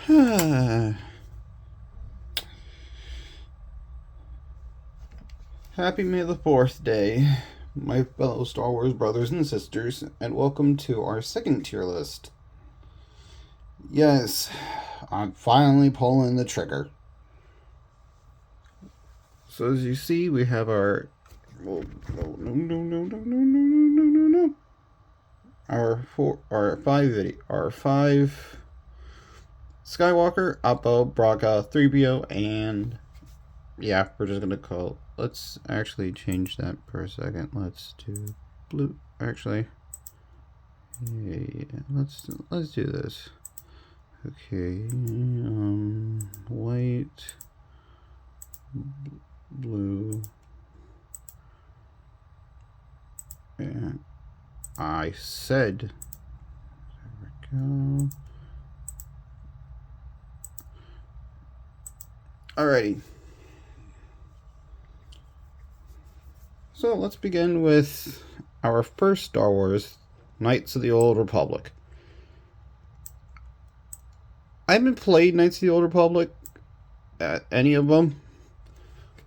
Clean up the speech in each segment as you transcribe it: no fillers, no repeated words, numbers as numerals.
Happy May the 4th Day, my fellow Star Wars brothers and sisters, and welcome to our second tier list. Yes, I'm finally pulling the trigger. So as you see, we have our... Oh, no. Our five Skywalker, Oppo, Braga, 3PO, and yeah, we're just gonna call. Let's actually change that for a second. Let's do blue. Actually, yeah, let's do this. Okay, white, blue, and I said. There we go. Alrighty. So let's begin with our first Star Wars, Knights of the Old Republic. I haven't played Knights of the Old Republic at any of them,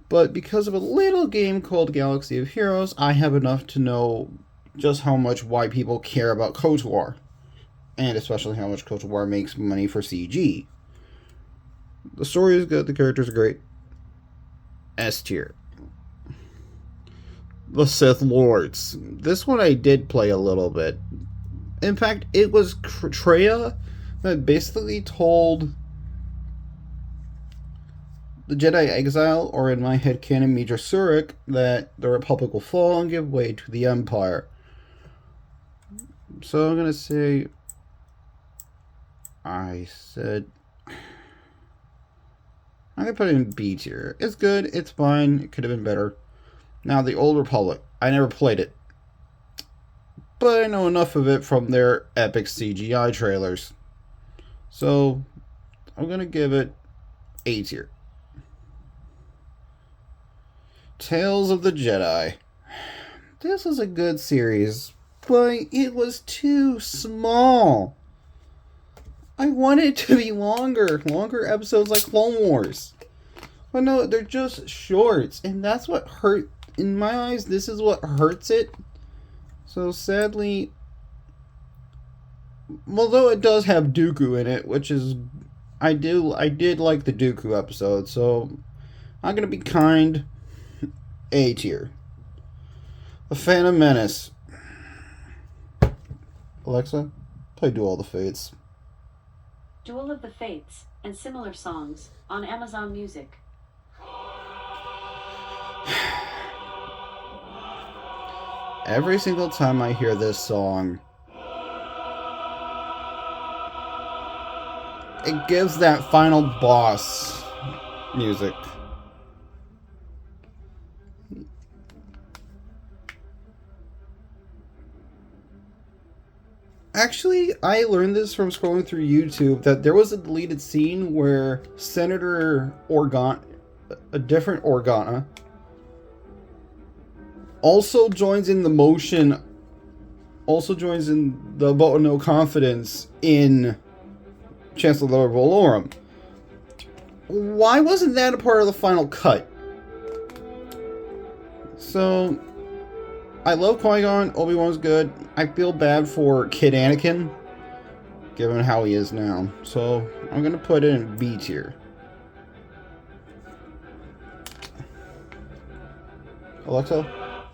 but because of a little game called Galaxy of Heroes, I have enough to know just how much why people care about KOTOR, and especially how much KOTOR makes money for CG. The story is good, the characters are great. S tier. The Sith Lords. This one I did play a little bit. In fact, it was Treya that basically told the Jedi Exile, or in my head canon, Major Surik, that the Republic will fall and give way to the Empire. So I'm gonna say, I'm gonna put it in B tier. It's good, it's fine, it could have been better. Now, the Old Republic. I never played it, but I know enough of it from their epic CGI trailers. So, I'm going to give it A tier. Tales of the Jedi. This was a good series, but it was too small. I wanted it to be longer episodes like Clone Wars. But no, they're just shorts, and that's what hurt. In my eyes, this is what hurts it. So sadly, although it does have Dooku in it, which is, I did like the Dooku episode, so I'm gonna be kind. A tier. The Phantom Menace. Alexa, play Duel of the Fates. Duel of the Fates and similar songs on Amazon Music. Every single time I hear this song, it gives that final boss music. Actually, I learned this from scrolling through YouTube, that there was a deleted scene where Senator Organa, a different Organa, also joins in the motion, also joins in the vote of no confidence in Chancellor Valorum. Why wasn't that a part of the final cut? So, I love Qui-Gon, Obi-Wan's good. I feel bad for Kid Anakin, given how he is now. So, I'm gonna put it in B tier. Alexa,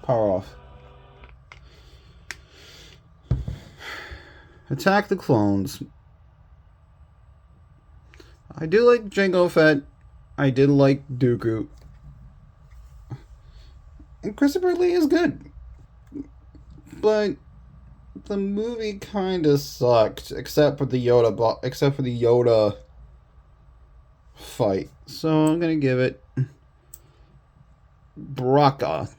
power off. Attack the Clones. I do like Jango Fett. I did like Dooku. And Christopher Lee is good. But the movie kind of sucked, except for the Yoda fight. So I'm gonna give it Braca.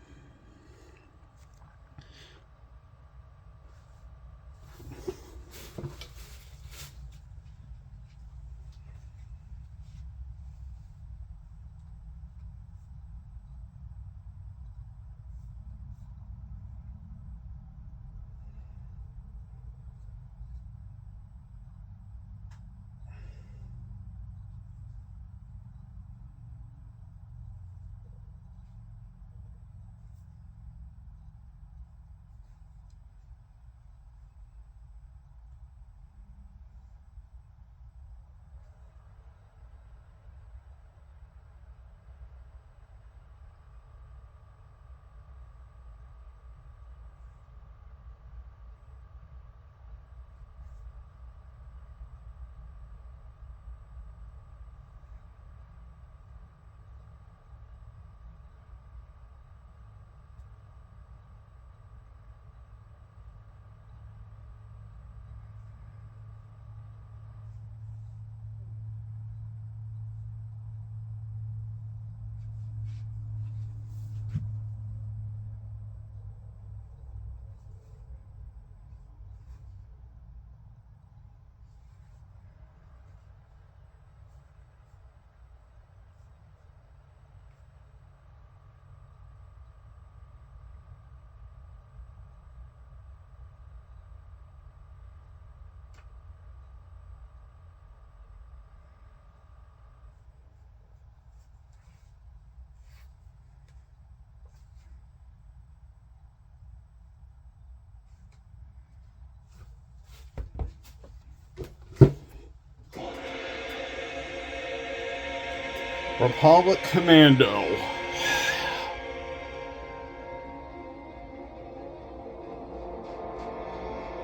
Republic Commando.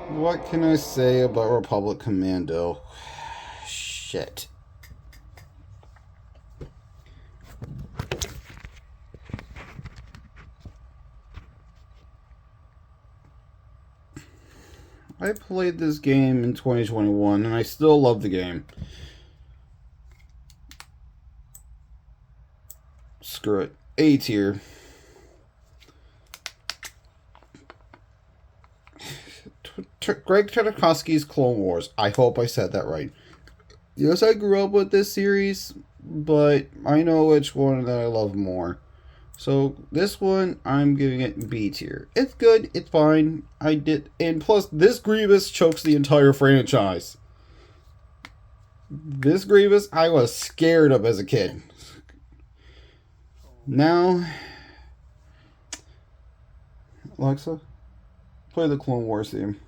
What can I say about Republic Commando? Shit. I played this game in 2021 and I still love the game. Screw it. A tier. Greg Tartakovsky's Clone Wars. I hope I said that right. Yes, I grew up with this series, but I know which one that I love more. So this one, I'm giving it B tier. It's good, it's fine. And plus, this Grievous chokes the entire franchise. This Grievous, I was scared of as a kid. Now, Alexa, play the Clone Wars theme.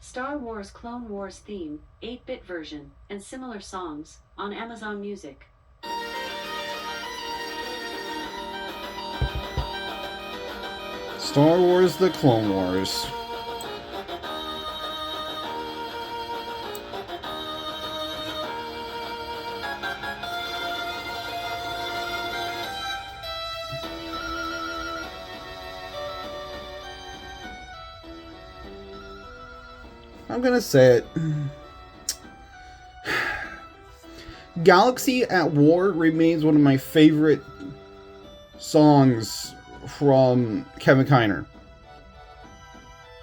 Star Wars Clone Wars theme, 8-bit version, and similar songs, on Amazon Music. Star Wars The Clone Wars. I'm gonna say it. Galaxy at War remains one of my favorite songs from Kevin Kiner.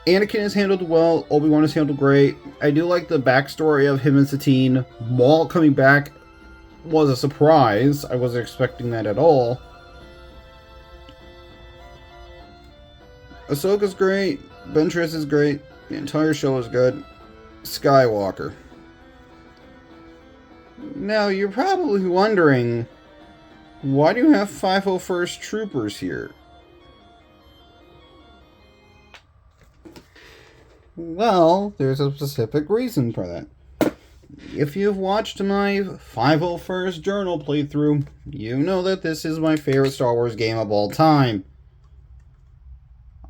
Anakin is handled well, Obi-Wan is handled great. I do like the backstory of him and Satine. Maul coming back was a surprise. I wasn't expecting that at all. Ahsoka's great. Ventress is great. The entire show is good. Skywalker. Now, you're probably wondering, why do you have 501st Troopers here? Well, there's a specific reason for that. If you've watched my 501st Journal playthrough, you know that this is my favorite Star Wars game of all time.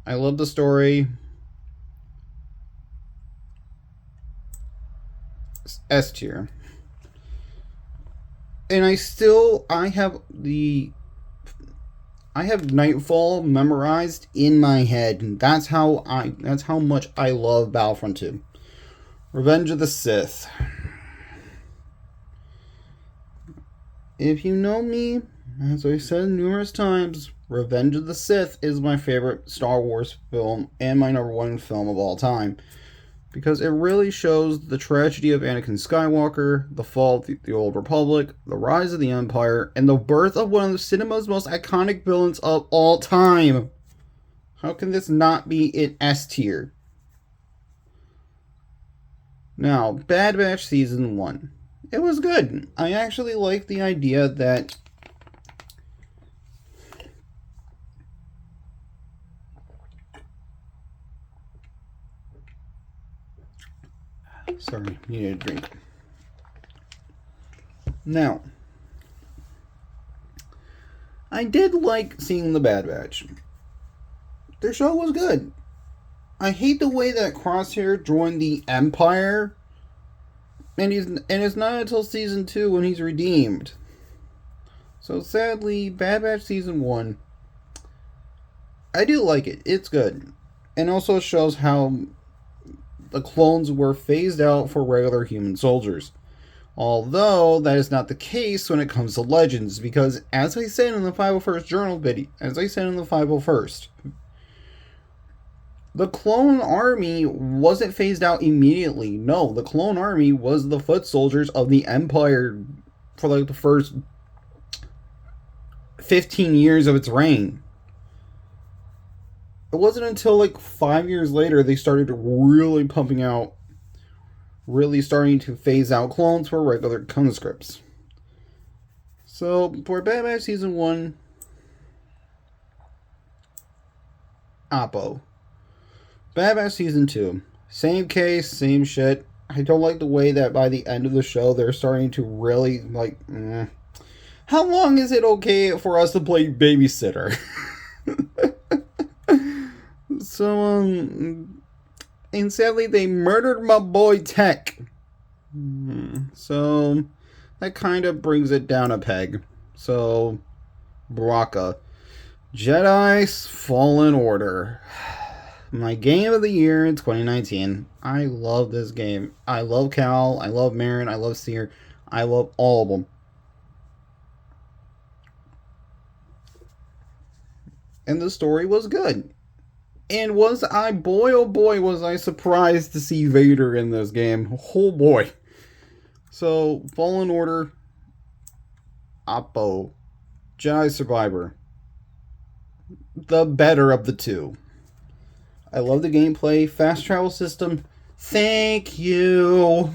I love the story. S tier. And I have Nightfall memorized in my head. That's how much I love Battlefront 2. Revenge of the Sith. If you know me, as I said numerous times, Revenge of the Sith is my favorite Star Wars film and my #1 film of all time. Because it really shows the tragedy of Anakin Skywalker, the fall of the Old Republic, the rise of the Empire, and the birth of one of the cinema's most iconic villains of all time. How can this not be in S tier? Now, Bad Batch Season 1. It was good. I actually like the idea that sorry, needed a drink. Now, I did like seeing the Bad Batch. Their show was good. I hate the way that Crosshair joined the Empire, and it's not until Season 2 when he's redeemed. So sadly, Bad Batch Season 1, I do like it. It's good. And also shows how the clones were phased out for regular human soldiers. Although, that is not the case when it comes to Legends, because as I said in the 501st Journal video, the clone army wasn't phased out immediately. No, the clone army was the foot soldiers of the Empire for like the first 15 years of its reign. It wasn't until like 5 years later they started really starting to phase out clones for regular conscripts. So, for Bad Batch Season 1, Oppo. Bad Batch Season 2, same case, same shit. I don't like the way that by the end of the show they're starting to really, How long is it okay for us to play babysitter? So, and sadly, they murdered my boy Tech. So, that kind of brings it down a peg. So, Baraka. Jedi's Fallen Order. My game of the year in 2019. I love this game. I love Cal. I love Marin. I love Seer. I love all of them. And the story was good. And was I, boy oh boy, was I surprised to see Vader in this game. Oh boy. So, Fallen Order, Oppo, Jedi Survivor. The better of the two. I love the gameplay, fast travel system. Thank you.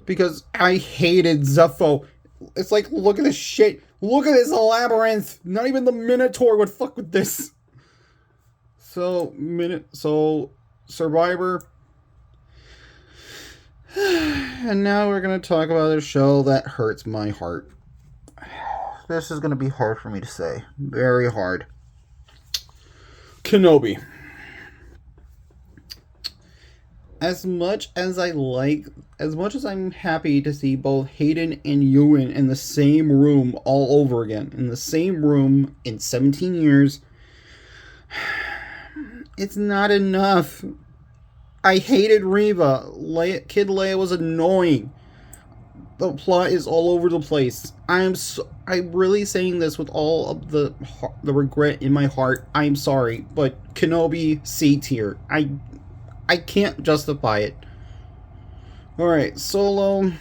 Because I hated Zepho. It's like, look at this shit. Look at this labyrinth. Not even the Minotaur would fuck with this. So Survivor. And now we're going to talk about a show that hurts my heart. This is going to be hard for me to say. Very hard. Kenobi. As much as I'm happy to see both Hayden and Ewan in the same room all over again, in the same room in 17 years, it's not enough. I hated Reva. Kid Leia was annoying. The plot is all over the place. I'm really saying this with all of the regret in my heart. I'm sorry, but Kenobi C tier. I can't justify it. Alright, Solo.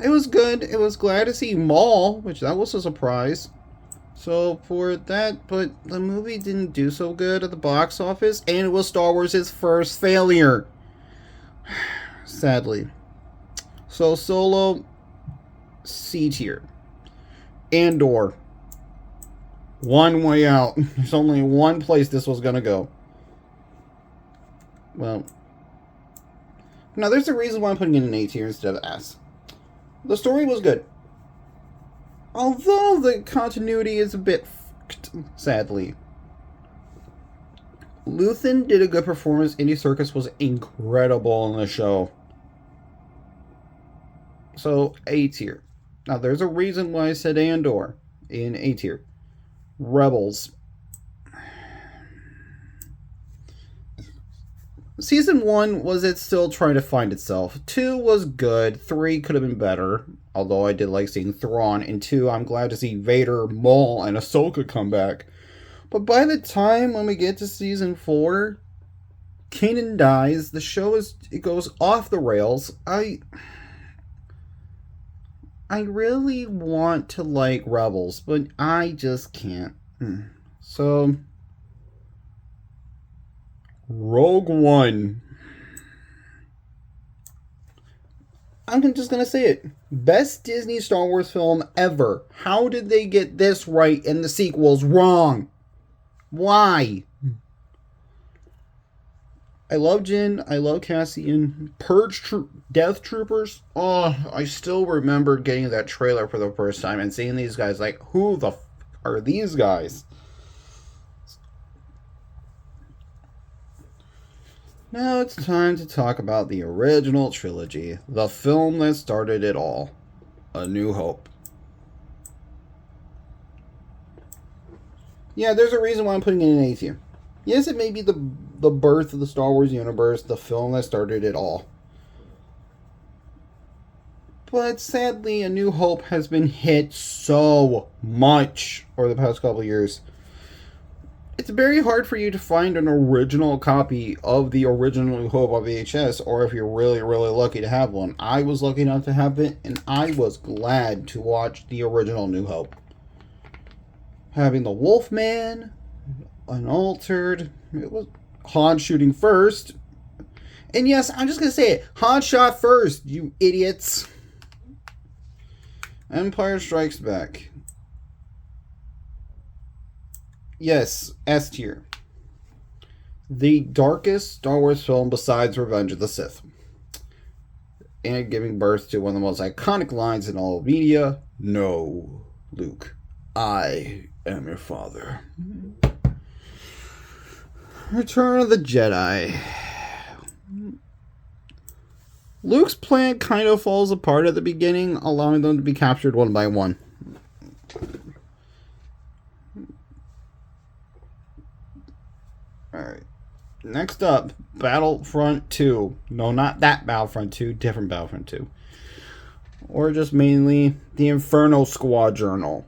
It was good. It was glad to see Maul, which that was a surprise. So for that, but the movie didn't do so good at the box office, and it was Star Wars' first failure. Sadly. So Solo, C tier. Andor. One way out. There's only one place this was gonna go. Well, now there's a reason why I'm putting it in an A tier instead of S. The story was good. Although the continuity is a bit fucked, sadly. Luthen did a good performance. Andy Serkis was incredible in the show. So, A tier. Now, there's a reason why I said Andor in A tier. Rebels. Season 1 was it still trying to find itself. 2 was good. 3 could have been better. Although I did like seeing Thrawn. And 2, I'm glad to see Vader, Maul, and Ahsoka come back. But by the time when we get to Season 4, Kanan dies. The show it goes off the rails. I really want to like Rebels, but I just can't. So, Rogue One. I'm just going to say it. Best Disney Star Wars film ever. How did they get this right and the sequels wrong? Why? I love Jin. I love Cassian. Death Troopers. Oh, I still remember getting that trailer for the first time and seeing these guys like, who the f are these guys? Now it's time to talk about the original trilogy, the film that started it all, A New Hope. Yeah, there's a reason why I'm putting it in A tier. Yes, it may be the birth of the Star Wars universe, the film that started it all. But sadly, A New Hope has been hit so much over the past couple of years. It's very hard for you to find an original copy of the original New Hope on VHS, or if you're really, really lucky to have one. I was lucky enough to have it, and I was glad to watch the original New Hope. Having the Wolfman, Unaltered, it was Han shooting first. And yes, I'm just going to say it. Han shot first, you idiots. Empire Strikes Back. Yes, S tier. The darkest Star Wars film besides Revenge of the Sith. And giving birth to one of the most iconic lines in all of media, no. Luke, I am your father. Return of the Jedi. Luke's plan kind of falls apart at the beginning, allowing them to be captured one by one. Alright. Next up, Battlefront 2. No, not that Battlefront 2, different Battlefront 2. Or just mainly the Inferno Squad Journal.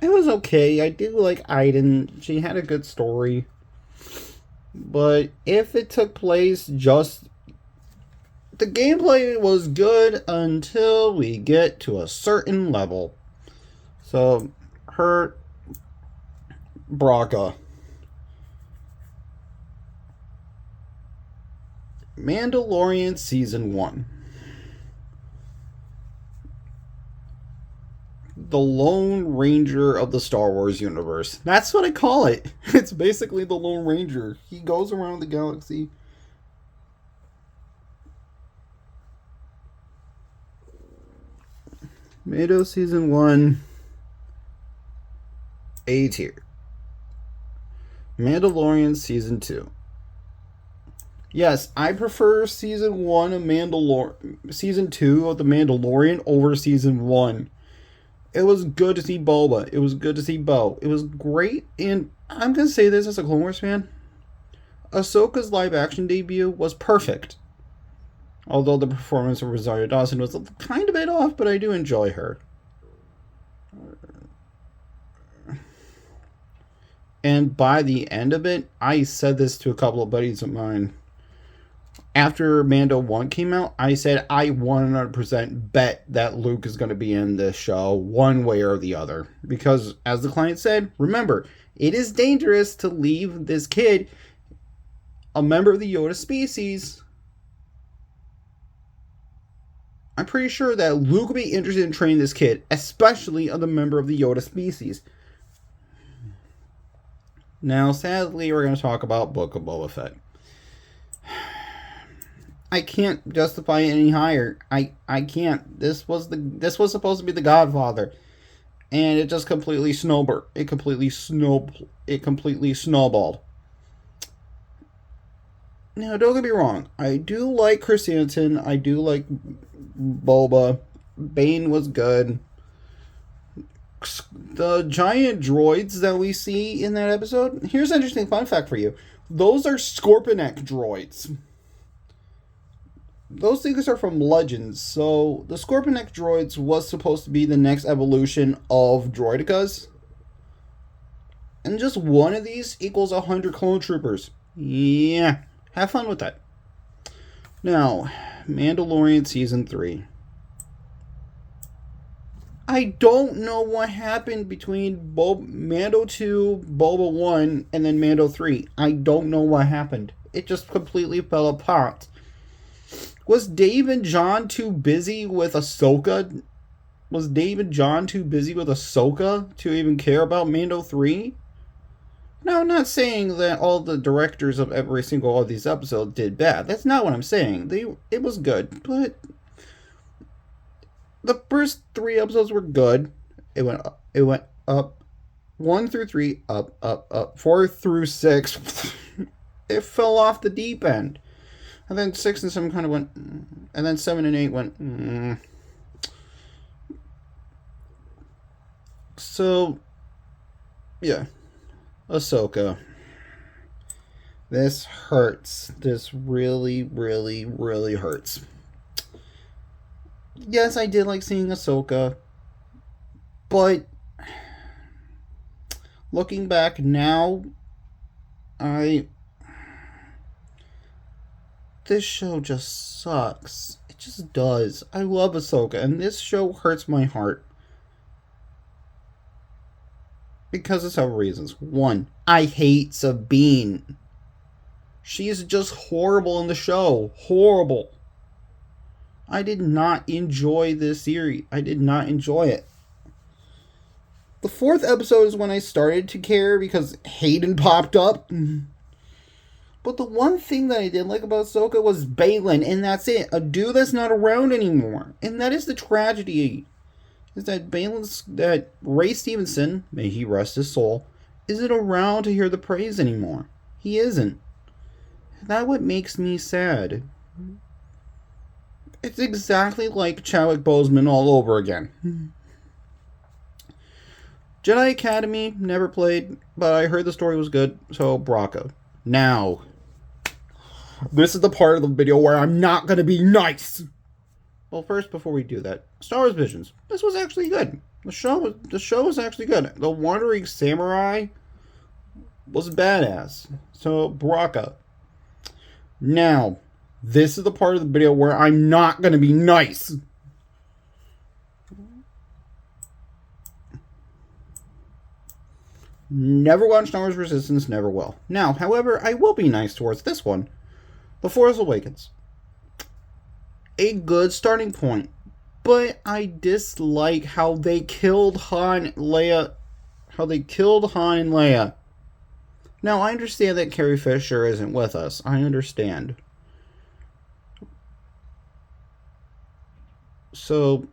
It was okay. I do like Aiden. She had a good story. But if it took place just... The gameplay was good until we get to a certain level. So, her... Braca. Mandalorian Season 1. The Lone Ranger of the Star Wars universe. That's what I call it. It's basically the Lone Ranger. He goes around the galaxy. Mando Season 1. A tier. Mandalorian Season 2. Yes, I prefer Season 1 of Season 2 of The Mandalorian over Season 1. It was good to see Boba. It was good to see Bo. It was great, and I'm going to say this as a Clone Wars fan. Ahsoka's live-action debut was perfect. Although the performance of Rosario Dawson was a kind of bit off, but I do enjoy her. And by the end of it, I said this to a couple of buddies of mine. After Mando 1 came out, I said I 100% bet that Luke is going to be in this show one way or the other. Because, as the client said, remember, it is dangerous to leave this kid, a member of the Yoda species. I'm pretty sure that Luke will be interested in training this kid, especially a member of the Yoda species. Now, sadly, we're going to talk about Book of Boba Fett. I can't justify it any higher. I can't. This was supposed to be The Godfather, and it just completely snowballed. It completely snowballed. Now, don't get me wrong. I do like Chris Hansen. I do like Boba. Bane was good. The giant droids that we see in that episode. Here's an interesting fun fact for you. Those are Scorpionic droids. Those things are from Legends. So the Scorpionic droids was supposed to be the next evolution of Droidicas. And just one of these equals 100 clone troopers. Yeah, have fun with that. Now, Mandalorian Season 3. I don't know what happened between Mando 2, Boba 1, and then Mando 3. I don't know what happened. It just completely fell apart. Was Dave and John too busy with Ahsoka? Was Dave and John too busy with Ahsoka to even care about Mando 3? Now, I'm not saying that all the directors of every single one of these episodes did bad. That's not what I'm saying. It was good, but the first 3 episodes were good. It went up. 1 through 3, up. 4 through 6, it fell off the deep end. And then 6 and 7 kind of went, and then 7 and 8 went, So, yeah. Ahsoka. This hurts. This really, really, really hurts. Yes, I did like seeing Ahsoka, but looking back now, this show just sucks. It just does. I love Ahsoka, and this show hurts my heart. Because of several reasons. 1, I hate Sabine. She's just horrible in the show. Horrible. I did not enjoy this series. I did not enjoy it. The 4th episode is when I started to care because Hayden popped up. But the one thing that I did like about Ahsoka was Balin, and that's it. A dude that's not around anymore. And that is the tragedy. is that Ray Stevenson, may he rest his soul, isn't around to hear the praise anymore. He isn't. That's what makes me sad. It's exactly like Chadwick Boseman all over again. Jedi Academy, never played, but I heard the story was good, so Braca. Now, this is the part of the video where I'm not going to be nice. Well, first, before we do that, Star Wars Visions. This was actually good. The show was actually good. The Wandering Samurai was badass. So, Braca. Now, this is the part of the video where I'm not going to be nice. Never watched Star Wars Resistance, never will. Now, however, I will be nice towards this one. The Force Awakens. A good starting point. But I dislike how they killed Han and Leia. Now, I understand that Carrie Fisher isn't with us. I understand. So,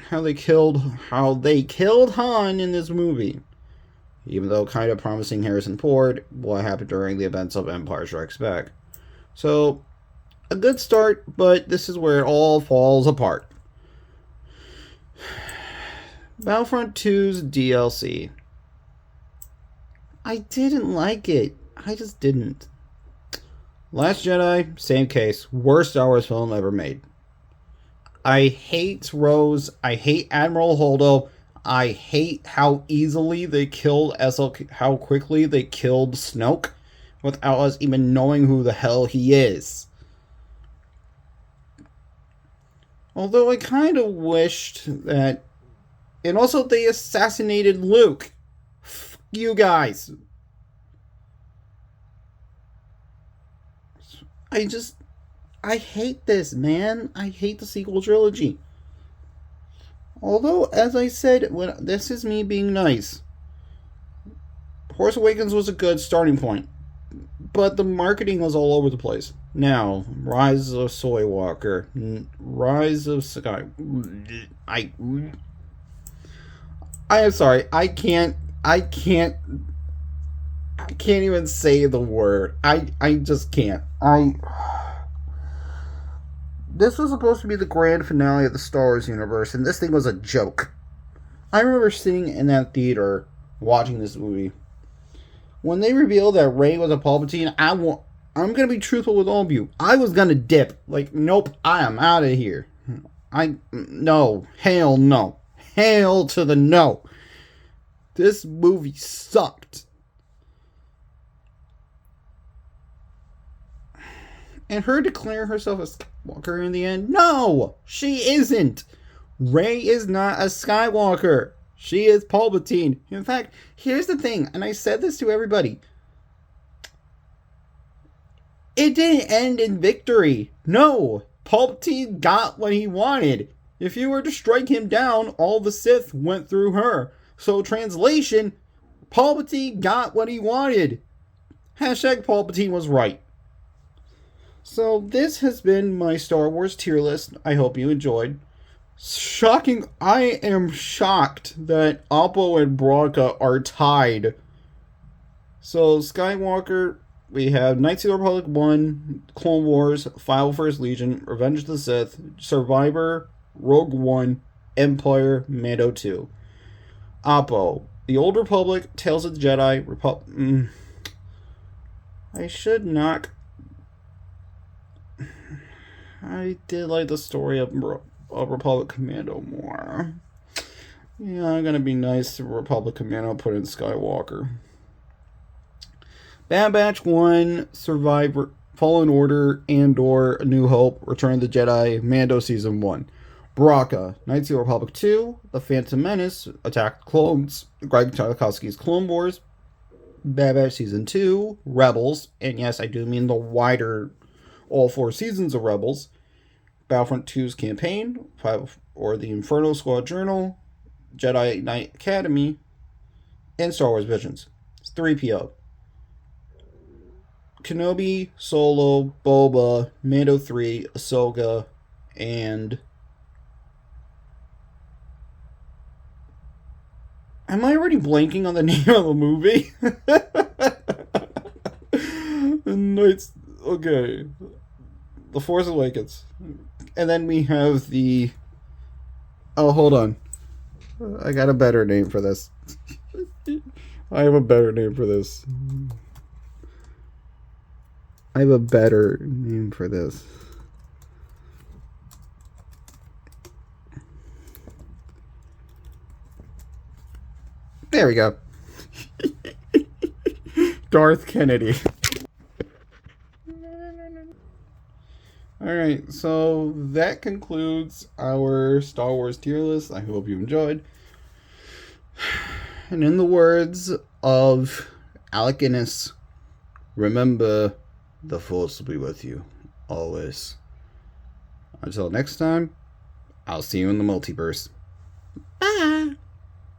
how they killed Han in this movie. Even though kind of promising Harrison Ford what happened during the events of Empire Strikes Back. So, a good start, but this is where it all falls apart. Battlefront 2's DLC. I didn't like it. I just didn't. Last Jedi, same case. Worst Star Wars film ever made. I hate Rose. I hate Admiral Holdo. I hate how easily they killed how quickly they killed Snoke without us even knowing who the hell he is. Although I kind of wished that... And also they assassinated Luke. F you guys. I hate this, man. I hate the sequel trilogy. Although, as I said, this is me being nice. Force Awakens was a good starting point, but the marketing was all over the place. Now, Rise of Skywalker, Rise of Sky. I am sorry. I can't even say the word. I just can't. This was supposed to be the grand finale of the Star Wars universe, and this thing was a joke. I remember sitting in that theater watching this movie. When they revealed that Rey was a Palpatine, I'm gonna be truthful with all of you. I was gonna dip. Like, nope, I am out of here. No. Hell no. Hell to the no. This movie sucked. And her declaring herself a Skywalker in the end? No! She isn't! Rey is not a Skywalker. She is Palpatine. In fact, here's the thing, and I said this to everybody. It didn't end in victory. No! Palpatine got what he wanted. If you were to strike him down, all the Sith went through her. So, translation, Palpatine got what he wanted. Hashtag Palpatine was right. So, this has been my Star Wars tier list. I hope you enjoyed. Shocking. I am shocked that Oppo and Braca are tied. So, Skywalker, we have Knights of the Republic 1, Clone Wars, Final First Legion, Revenge of the Sith, Survivor, Rogue One, Empire, Mando 2. Oppo, The Old Republic, Tales of the Jedi, I should knock... I did like the story of Republic Commando more. Yeah, I'm gonna be nice to Republic Commando, put in Skywalker. Bad Batch 1, Survivor, Fallen Order, Andor, A New Hope, Return of the Jedi, Mando Season 1. Braca, Knights of the Republic 2, The Phantom Menace, Attack the Clones, Greg Tartakovsky's Clone Wars, Bad Batch Season 2, Rebels, and yes, I do mean the wider, all 4 seasons of Rebels, Battlefront 2's Campaign, or the Inferno Squad Journal, Jedi Knight Academy, and Star Wars Visions. It's 3PO. Kenobi, Solo, Boba, Mando 3, Ahsoka, and Am I already blanking on the name of the movie? No, it's okay. The Force Awakens, and then we have the. Oh, hold on. I got a better name for this. I have a better name for this. I have a better name for this. There we go. Darth Kennedy. Alright, so that concludes our Star Wars tier list. I hope you enjoyed. And in the words of Alec Guinness, remember, the Force will be with you, always. Until next time, I'll see you in the multiverse. Bye!